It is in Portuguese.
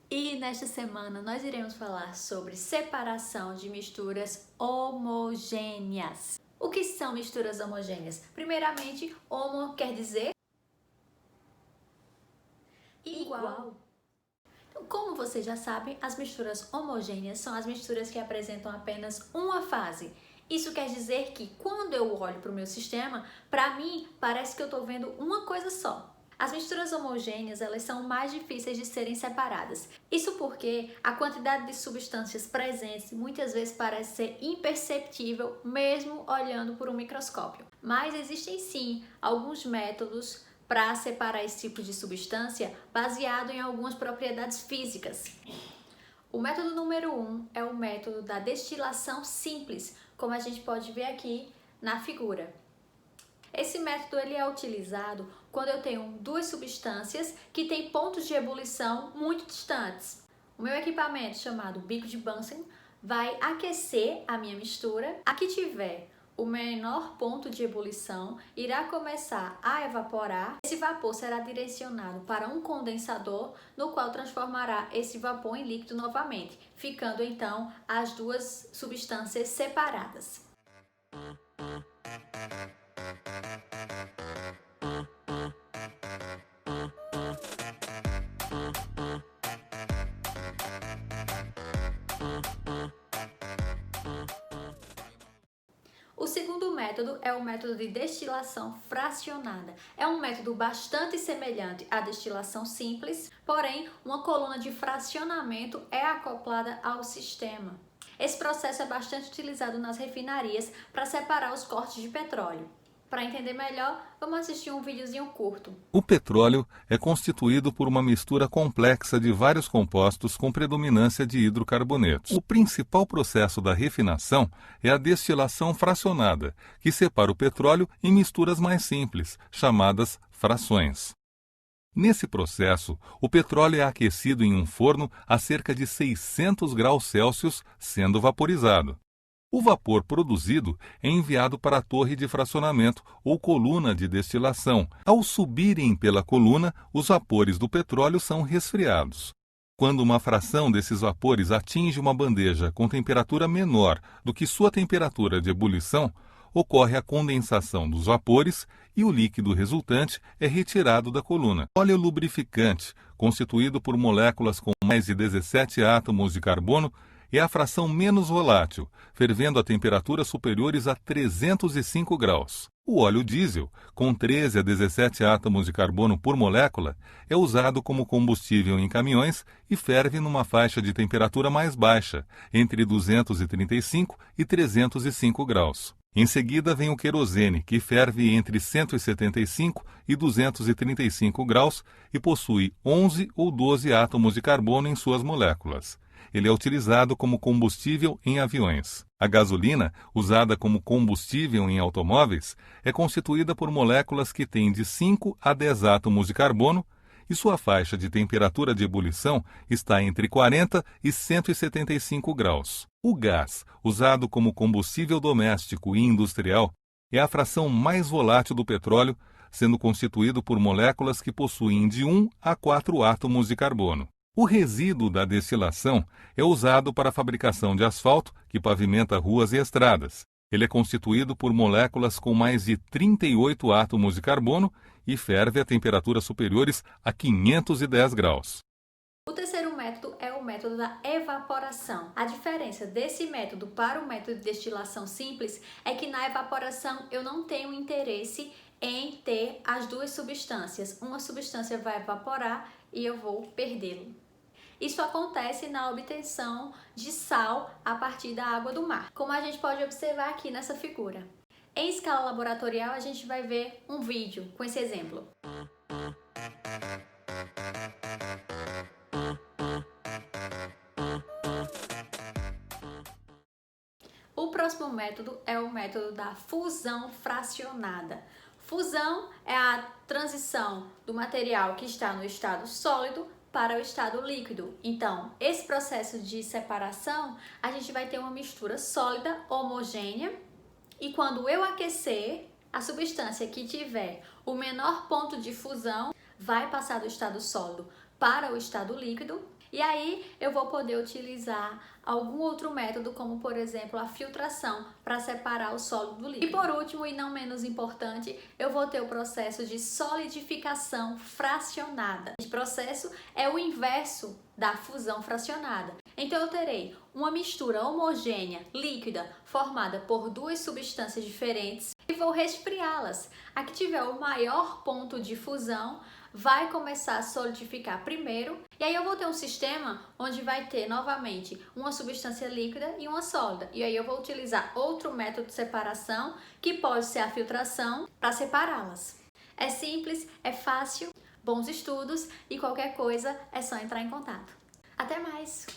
E nesta semana nós iremos falar sobre separação de misturas homogêneas. O que são misturas homogêneas? Primeiramente, homo quer dizer igual. Então, como vocês já sabem, as misturas homogêneas são as misturas que apresentam apenas uma fase. Isso quer dizer que quando eu olho para o meu sistema, para mim parece que eu estou vendo uma coisa só. As misturas homogêneas, elas são mais difíceis de serem separadas. Isso porque a quantidade de substâncias presentes muitas vezes parece ser imperceptível mesmo olhando por um microscópio. Mas existem sim alguns métodos para separar esse tipo de substância baseado em algumas propriedades físicas. O método número 1 é o método da destilação simples, como a gente pode ver aqui na figura. Esse método ele é utilizado quando eu tenho duas substâncias que têm pontos de ebulição muito distantes. O meu equipamento, chamado bico de Bunsen, vai aquecer a minha mistura. A que tiver o menor ponto de ebulição irá começar a evaporar. Esse vapor será direcionado para um condensador, no qual transformará esse vapor em líquido novamente, ficando então as duas substâncias separadas. O segundo método é o método de destilação fracionada. É um método bastante semelhante à destilação simples, porém, uma coluna de fracionamento é acoplada ao sistema. Esse processo é bastante utilizado nas refinarias para separar os cortes de petróleo. Para entender melhor, vamos assistir um videozinho curto. O petróleo é constituído por uma mistura complexa de vários compostos com predominância de hidrocarbonetos. O principal processo da refinação é a destilação fracionada, que separa o petróleo em misturas mais simples, chamadas frações. Nesse processo, o petróleo é aquecido em um forno a cerca de 600 graus Celsius, sendo vaporizado. O vapor produzido é enviado para a torre de fracionamento ou coluna de destilação. Ao subirem pela coluna, os vapores do petróleo são resfriados. Quando uma fração desses vapores atinge uma bandeja com temperatura menor do que sua temperatura de ebulição, ocorre a condensação dos vapores e o líquido resultante é retirado da coluna. O óleo lubrificante, constituído por moléculas com mais de 17 átomos de carbono, é a fração menos volátil, fervendo a temperaturas superiores a 305 graus. O óleo diesel, com 13 a 17 átomos de carbono por molécula, é usado como combustível em caminhões e ferve numa faixa de temperatura mais baixa, entre 235 e 305 graus. Em seguida vem o querosene, que ferve entre 175 e 235 graus e possui 11 ou 12 átomos de carbono em suas moléculas. Ele é utilizado como combustível em aviões. A gasolina, usada como combustível em automóveis, é constituída por moléculas que têm de 5 a 10 átomos de carbono e sua faixa de temperatura de ebulição está entre 40 e 175 graus. O gás, usado como combustível doméstico e industrial, é a fração mais volátil do petróleo, sendo constituído por moléculas que possuem de 1 a 4 átomos de carbono. O resíduo da destilação é usado para a fabricação de asfalto, que pavimenta ruas e estradas. Ele é constituído por moléculas com mais de 38 átomos de carbono e ferve a temperaturas superiores a 510 graus. O terceiro método é o método da evaporação. A diferença desse método para o método de destilação simples é que na evaporação eu não tenho interesse em ter as duas substâncias. Uma substância vai evaporar e eu vou perdê-lo. Isso acontece na obtenção de sal a partir da água do mar, como a gente pode observar aqui nessa figura. Em escala laboratorial, a gente vai ver um vídeo com esse exemplo. O próximo método é o método da fusão fracionada. Fusão é a transição do material que está no estado sólido para o estado líquido. Então, esse processo de separação, a gente vai ter uma mistura sólida, homogênea, e quando eu aquecer, a substância que tiver o menor ponto de fusão vai passar do estado sólido para o estado líquido, E aí eu vou poder utilizar algum outro método, como por exemplo a filtração, para separar o sólido do líquido. E por último, e não menos importante, eu vou ter o processo de solidificação fracionada. Esse processo é o inverso da fusão fracionada. Então eu terei uma mistura homogênea, líquida, formada por duas substâncias diferentes e vou resfriá-las. A que tiver o maior ponto de fusão vai começar a solidificar primeiro, e aí eu vou ter um sistema onde vai ter novamente uma substância líquida e uma sólida. E aí eu vou utilizar outro método de separação, que pode ser a filtração, para separá-las. É simples, é fácil, bons estudos, e qualquer coisa é só entrar em contato. Até mais!